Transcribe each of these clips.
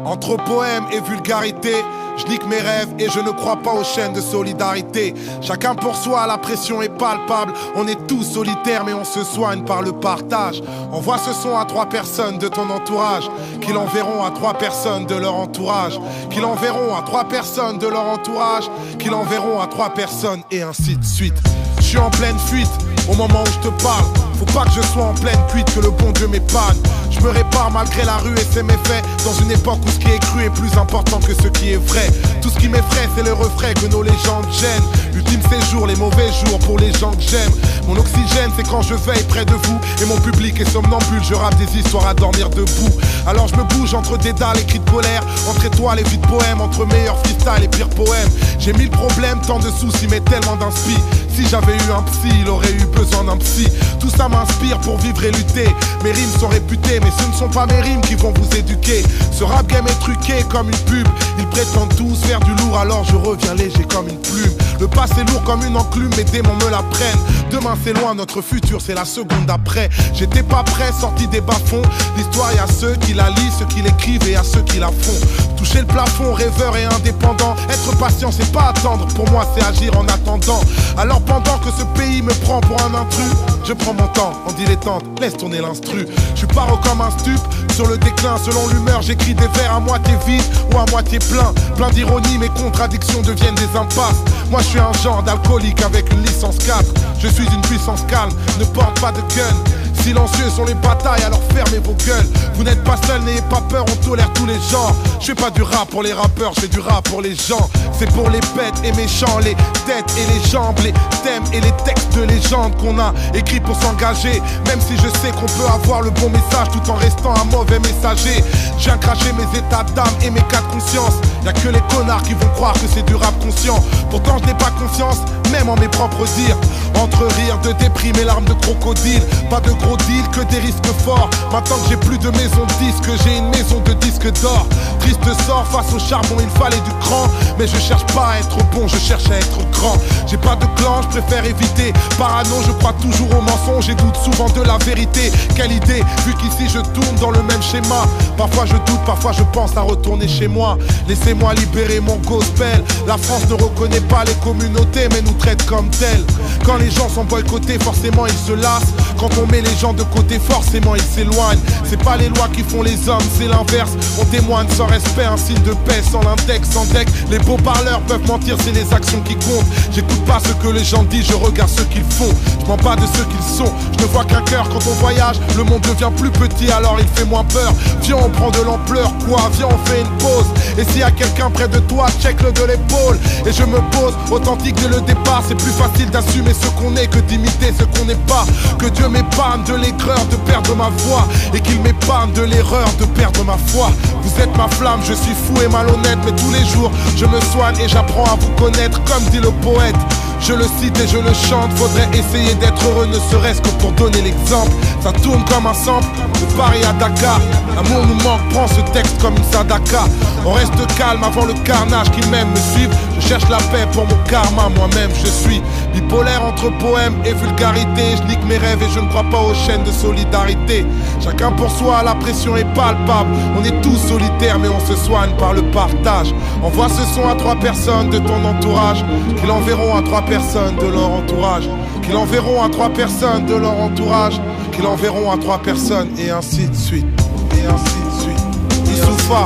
Entre poèmes et vulgarité, je nique mes rêves et je ne crois pas aux chaînes de solidarité. Chacun pour soi, la pression est palpable. On est tous solitaires mais on se soigne par le partage. Envoie ce son à 3 personnes de ton entourage, qui l'enverront à 3 personnes de leur entourage, qui l'enverront à 3 personnes de leur entourage, qui l'enverront à 3 personnes et ainsi de suite. Je suis en pleine fuite au moment où je te parle. Faut pas que je sois en pleine cuite, que le bon Dieu m'épargne. Je me répare malgré la rue et ses méfaits, dans une époque où ce qui est cru est plus important que ce qui est vrai. Tout ce qui m'effraie c'est le refrain que nos légendes gênent. Ultime séjour, les mauvais jours pour les gens que j'aime. Mon oxygène c'est quand je veille près de vous, et mon public est somnambule, je rappe des histoires à dormir debout. Alors je me bouge entre des dalles et cris de colère, entre étoiles et vies de poèmes, entre meilleurs freestyle et pires poèmes. J'ai 1000 problèmes, tant de soucis mais tellement d'inspi. Si j'avais eu un psy, il aurait eu besoin d'un psy. Tout ça m'inspire pour vivre et lutter. Mes rimes sont réputées, mais ce ne sont pas mes rimes qui vont vous éduquer. Ce rap game est truqué comme une pub. Ils prétendent tous faire du lourd, alors je reviens léger comme une plume. Le passé lourd comme une enclume, mes démons me la prennent. Demain c'est loin, notre futur c'est la seconde après. J'étais pas prêt, sorti des bas-fonds. L'histoire y a ceux qui la lisent, ceux qui l'écrivent et à ceux qui la font. Toucher le plafond, rêveur et indépendant. Être patient c'est pas attendre, pour moi c'est agir en attendant. Alors pendant que ce pays me prend pour un intrus, je prends mon temps en dilettante, laisse tourner l'instru. Je suis paro comme un stup, sur le déclin selon l'humeur. J'écris des vers à moitié vides ou à moitié plein. Plein d'ironie, mes contradictions deviennent des impasses. Moi je suis un genre d'alcoolique avec une licence 4. Je suis une puissance calme, ne porte pas de gun. Silencieux sont les batailles, alors fermez vos gueules. Vous n'êtes pas seul, n'ayez pas peur, on tolère tous les genres. Je fais pas du rap pour les rappeurs, je fais du rap pour les gens. C'est pour les bêtes et méchants, les têtes et les jambes, les thèmes et les textes de légende qu'on a écrits pour s'engager. Même si je sais qu'on peut avoir le bon message tout en restant un mauvais messager. Je viens cracher mes états d'âme et mes cas de conscience. Y'a que les connards qui vont croire que c'est du rap conscient. Pourtant je n'ai pas confiance, même en mes propres dires. Entre rire de déprime et larmes de crocodile. Pas de gros deal, que des risques forts. Maintenant que j'ai plus de maison de disques, j'ai une maison de disques d'or. Triste sort, face au charbon il fallait du cran. Mais je cherche pas à être bon, je cherche à être grand. J'ai pas de clan, je préfère éviter. Parano, je crois toujours aux mensonges et doute souvent de la vérité. Quelle idée, vu qu'ici je tourne dans le même schéma. Parfois je doute, parfois je pense à retourner chez moi. Laissez-moi libérer mon gospel. La France ne reconnaît pas les communautés mais nous traite comme telles. Quand les gens sont boycottés, forcément ils se lassent. Quand on met les gens de côté, forcément ils s'éloignent. C'est pas les lois qui font les hommes, c'est l'inverse. On témoigne sans respect, un signe de paix, sans l'index, sans deck. Les beaux parleurs peuvent mentir, c'est les actions qui comptent. J'écoute pas ce que les gens disent, je regarde ce qu'ils font. Je mens pas de ce qu'ils sont, je ne vois qu'un cœur. Quand on voyage, le monde devient plus petit, alors il fait moins peur. Viens on prend de l'ampleur, quoi, viens on fait une pause. Et s'il y a quelqu'un près de toi, check-le de l'épaule. Et je me pose, authentique dès le départ. C'est plus facile d'assumer ce qu'on est que d'imiter ce qu'on n'est pas. Que Dieu m'épargne de l'aigreur de perdre ma voix, et qu'il m'épargne de l'erreur de perdre ma foi. Vous êtes ma flamme, je suis fou et malhonnête, mais tous les jours je me soigne et j'apprends à vous connaître, comme dit le poète. Je le cite et je le chante, faudrait essayer d'être heureux, ne serait-ce que pour donner l'exemple. Ça tourne comme un sample, de Paris à Dakar. L'amour nous manque, prends ce texte comme une sadaka. On reste calme avant le carnage qui m'aime me suivre. Je cherche la paix pour mon karma, moi-même je suis bipolaire entre poème et vulgarité. Je nique mes rêves et je ne crois pas aux chaînes de solidarité. Chacun pour soi, la pression est palpable. On est tous solitaires mais on se soigne par le partage. Envoie ce son à 3 personnes de ton entourage, qui l'enverront à 3 personnes de leur entourage, qui l'enverront à 3 personnes de leur entourage, qui l'enverront à 3 personnes et ainsi de suite. Et ainsi de suite. Youssoufa.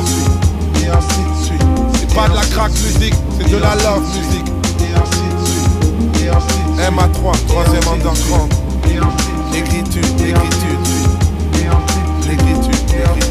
Et ainsi de suite. C'est pas de la crack musique, c'est de la love musique. Et ainsi de suite. Et ainsi de suite. MA3, 3ème underground. Écriture, écriture, l'écriture, l'écriture.